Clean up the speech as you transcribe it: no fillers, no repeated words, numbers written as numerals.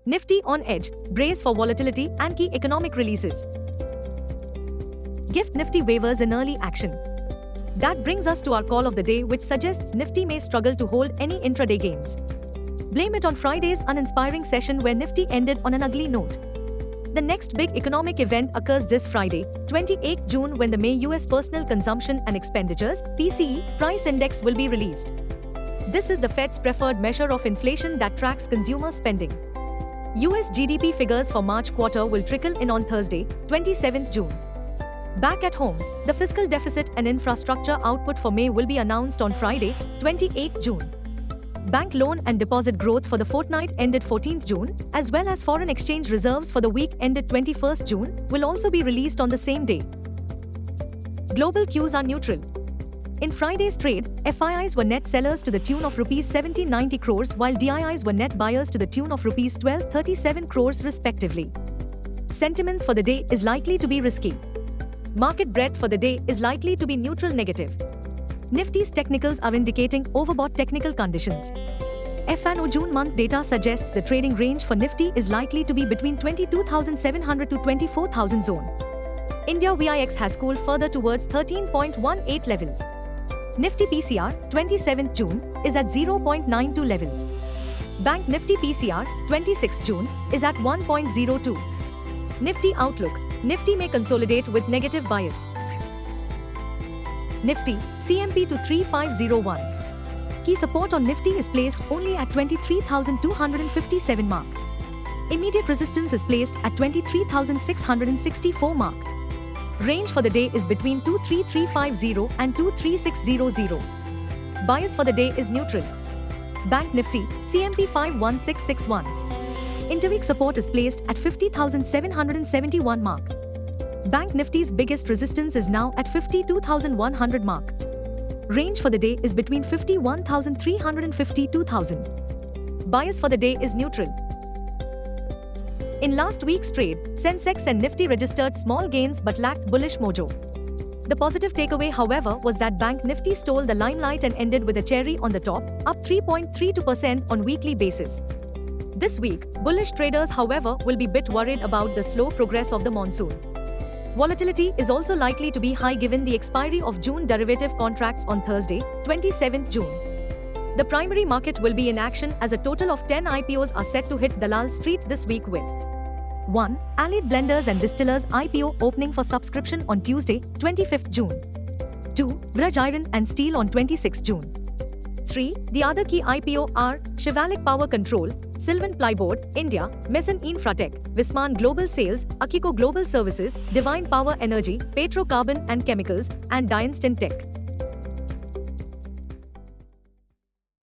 Nifty on edge, brace for volatility and key economic releases. GIFT Nifty wavers in early action. That brings us to our call of the day, which suggests Nifty may struggle to hold any intraday gains. Blame it on Friday's uninspiring session where Nifty ended on an ugly note. The next big economic event occurs this Friday, 28 June, when the May US Personal Consumption and Expenditures (PCE) price index will be released. This is the Fed's preferred measure of inflation that tracks consumer spending. US GDP figures for March quarter will trickle in on Thursday, 27 June. Back at home, the fiscal deficit and infrastructure output for May will be announced on Friday, 28 June. Bank loan and deposit growth for the fortnight ended 14th June, as well as foreign exchange reserves for the week ended 21st June, will also be released on the same day. Global cues are neutral. In Friday's trade, FIIs were net sellers to the tune of Rs 1790 crores, while DIIs were net buyers to the tune of Rs 1237 crores respectively. Sentiments for the day is likely to be risky. Market breadth for the day is likely to be neutral negative. Nifty's technicals are indicating overbought technical conditions. F&O June month data suggests the trading range for Nifty is likely to be between 22,700 to 24,000 zone. India VIX has cooled further towards 13.18 levels. Nifty PCR, 27th June, is at 0.92 levels. Bank Nifty PCR, 26th June, is at 1.02. Nifty outlook: Nifty may consolidate with negative bias. Nifty, CMP to 3501. Key support on Nifty is placed only at 23,257 mark. Immediate resistance is placed at 23,664 mark. Range for the day is between 23350 and 23600. Bias for the day is neutral. Bank Nifty, CMP 51661. Interweek support is placed at 50,771 mark. Bank Nifty's biggest resistance is now at 52,100 mark. Range for the day is between 51,300 and 52,000. Bias for the day is neutral. In last week's trade, Sensex and Nifty registered small gains but lacked bullish mojo. The positive takeaway, however, was that Bank Nifty stole the limelight and ended with a cherry on the top, up 3.32% on weekly basis. This week, bullish traders, however, will be bit worried about the slow progress of the monsoon. Volatility is also likely to be high given the expiry of June derivative contracts on Thursday, 27th June. The primary market will be in action as a total of 10 IPOs are set to hit Dalal Street this week with 1. Allied Blenders and Distillers IPO opening for subscription on Tuesday, 25th June. 2. Vraj Iron and Steel on 26th June. 3. The other key IPO are Shivalik Power Control, Sylvan Plyboard, India, Meson Infratech, Visman Global Sales, Akiko Global Services, Divine Power Energy, Petrocarbon and Chemicals, and Dienstin Tech.